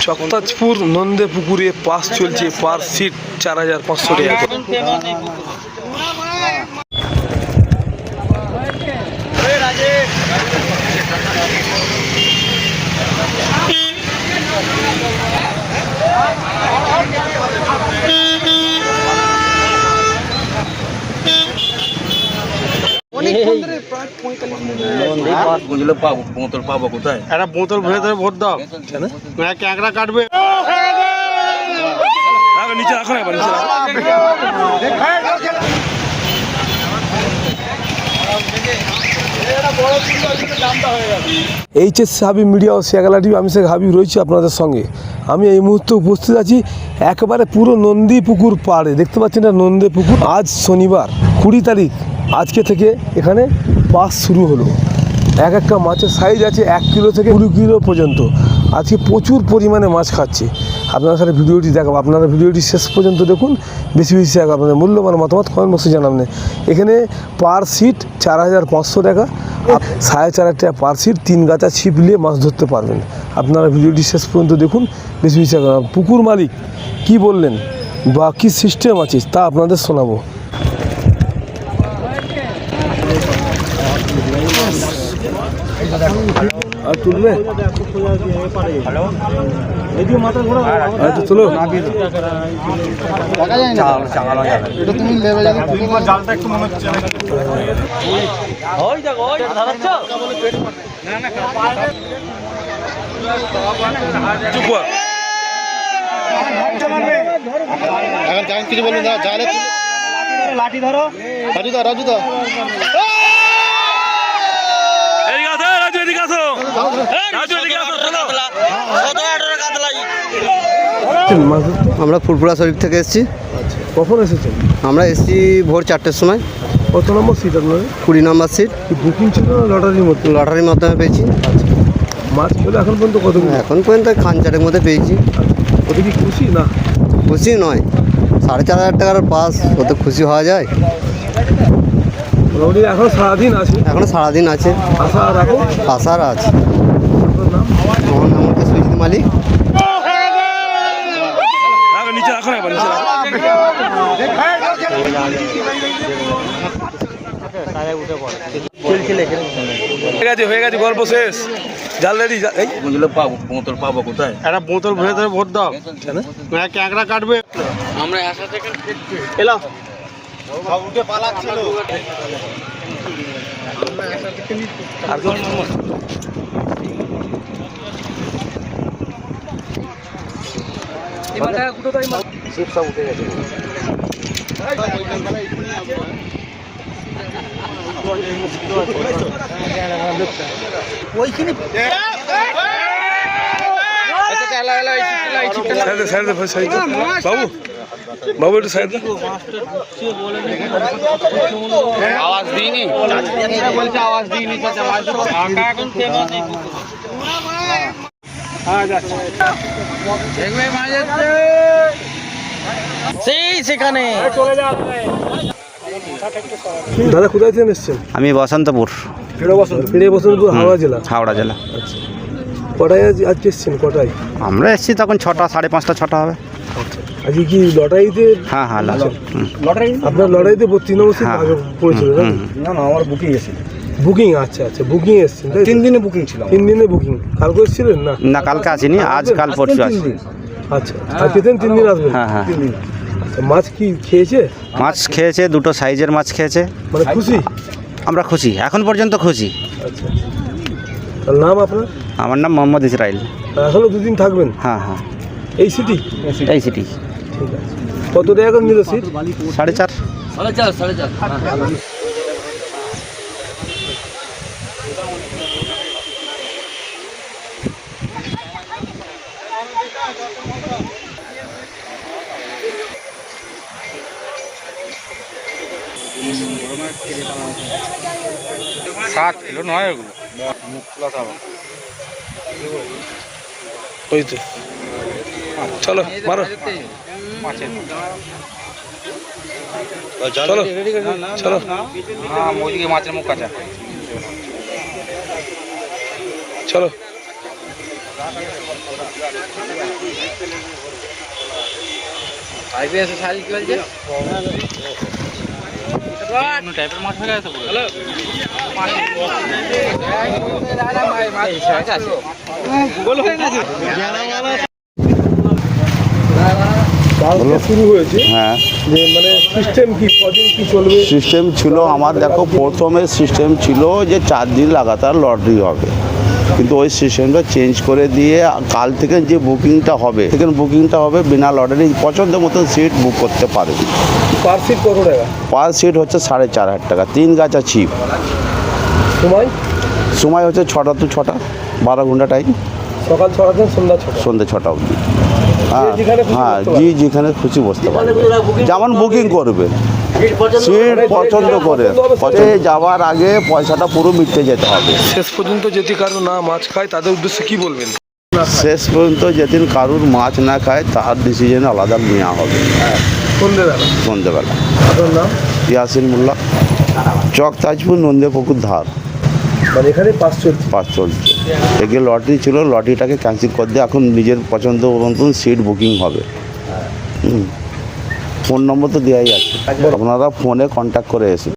চকতাজপুর নন্দে পুকুরে পাস চলছে, পার সিট 4500 টাকা। পাবো কোথায়? একটা বোতল ভরে ধরে ভোট দাও, ক্যাংরা কাটবে। নিচে রাখো না, এইচএস হাবিব মিডিয়া ও শেখালা টিভি, আমি শেখ হাবিব রয়েছি আপনাদের সঙ্গে। আমি এই মুহূর্তে উপস্থিত আছি একেবারে পুরো নন্দী পুকুর পাড়ে। দেখতে পাচ্ছেন না নন্দী পুকুর। আজ শনিবার 20 তারিখ, আজকে থেকে এখানে পাস শুরু হলো। এক একটা মাছের সাইজ আছে 1 কিলো থেকে 20 কিলো পর্যন্ত। আজকে প্রচুর পরিমাণে মাছ খাচ্ছে। আপনার সাথে ভিডিওটি দেখাবো, আপনারা ভিডিওটি শেষ পর্যন্ত দেখুন। বেশি বেশি টাকা আপনাদের মূল্যবান মতামত কমেন্ট বক্সে জানাবেন। এখানে পার সিট 4500 টাকা, 4.5 টাকা পার সিট। 3 গাছা ছিপ নিয়ে মাছ ধরতে পারবেন। আপনারা ভিডিওটি শেষ পর্যন্ত দেখুন, বেশি বেশি টাকা। পুকুর মালিক কি বললেন বা কী সিস্টেম আছে তা আপনাদের শোনাবো। আর তুলবে তুলো এখন কিছু বলুন, লাঠি ধরো, রাজু দা আমরা ফুরফুরা শরীফ থেকে এসেছি। কখন এসেছেন? আমরা এসেছি ভোর 4টের সময়। কত নম্বর সিট আপনার? 20 নম্বর সিট। বুকিং ছিল না লটারির মধ্যে? লটারির মাধ্যমে পেয়েছি। মাছ পেলে এখন পর্যন্ত কত? এখন পর্যন্ত খানচারের মধ্যে পেয়েছি। ওতে কি খুশি না? খুশি নয়, 4500 টাকার পাস, ওতে খুশি হওয়া যায়? এখন সারাদিন আছে, এখনো সারাদিন আছে। আশা রাখো, আশার আছে। আমার নাম হচ্ছে সুজিত মালিক। নিচে রাখো না, হয়ে গেছে, গল্প শেষ। জাল রেডি। পাবো কোথায়? একটা বোতল ভরে ধরে ভোট দাও, ক্যাংরা কাটবে। আমরা এলাম উঠে পালাচ্ছিল। সব উঠে গেছে। বাবু বাবু একটু সাইড আওয়াজ দিইনি, বলছে আওয়াজ দিইনি। সেখানে দাদা কোথায় থেকে এসছেন? আমি বসন্তপুর। বসন্তপুর হাওড়া জেলা। হাওড়া জেলা। আচ্ছা, কটায় আজকে এসছেন? কটায় আমরা এসেছি তখন 6টা, 5:30, 6টা হবে। আজকে কি লটারিতে? হ্যাঁ হ্যাঁ, লটারি। আপনার লটারিতে 32 নম্বর সিট পড়েছিল? না না, আমার বুকিং এসেছিল। বুকিং? আচ্ছা আচ্ছা, বুকিং এসেছেন। 3 দিনে বুকিং ছিল। 3 দিনে বুকিং। কালকে এসেছিলেন? না না, কালকে আসিনি, আজ কাল পরশু আসি। আচ্ছা, আজকে 3 দিন আসবেন? হ্যাঁ হ্যাঁ। মাছ কি খেয়েছে? মাছ খেয়েছে, 2টো সাইজের মাছ খেয়েছে। মানে খুশি? আমরা খুশি, এখন পর্যন্ত খুশি। আচ্ছা, নাম আপনার? আমার নাম মোহাম্মদ ইসরাইল। এখনো 2 দিন থাকবেন? হ্যাঁ হ্যাঁ। এই সিটি? এই সিটি। ঠিক আছে। কত টাকা করে নিল সিট? 4.5। 4.5। সাত কিলো নয় ওগুলো, মুখ খোলা থাকবে। ওই তো, চলো মারো, চলো চলো। হ্যাঁ, ওইদিকে মাছের মুখ কাঁচা। চলো কালকে শুরু হয়েছে হ্যাঁ যে মানে সিস্টেম কি কদিন কি চলবে? সিস্টেম ছিল আমার, দেখো প্রথমে সিস্টেম ছিল যে 4 দিন লাগাতার লটারি হবে, কিন্তু ওই সিস্টেমটা চেঞ্জ করে দিয়ে কাল থেকে যে বুকিংটা হবে বিনা লটারি পছন্দ মতন সিট বুক করতে পারে। পার সিট কত টাকা? পার সিট হচ্ছে 4,500 টাকা, 3 গাছা ছিপ। সময় সময় হচ্ছে 6টা to 6টা, 12 ঘন্টা টাইম, সকাল 6টা থেকে সন্ধ্যা 6টা। সন্ধ্যে 6টা অবধি। হ্যাঁ যেখানে খুশি হ্যাঁ, বসতে পারে। যেখানে খুশি বসতে পারবে, যেমন বুকিং করবে সিট পছন্দ করে। যাওয়ার আগে পয়সাটা পুরো মিটে যেতে হবে। শেষ পর্যন্ত যদি কারো না মাছ খায় তাদের উদ্দেশ্যে কি বলবেন? শেষ পর্যন্ত যেদিন কারুর মাছ না খায় তার ডিসিশন আলাদা নেওয়া হবে সন্ধ্যেবেলা। সন্ধ্যেবেলা। আপনার নাম? ইয়াসিন মোল্লা, চক তাজপুর, নন্দে পুকুর ধার। মানে এখানে 5 চলছে। পাস চলছে। এগে লটারি ছিল, লটারিটাকে ক্যান্সেল করে দিয়ে এখন নিজের পছন্দ মতন সিট বুকিং হবে। ফোন নম্বর তো দেওয়াই আছে, আপনারা ফোনে কন্ট্যাক্ট করে এসে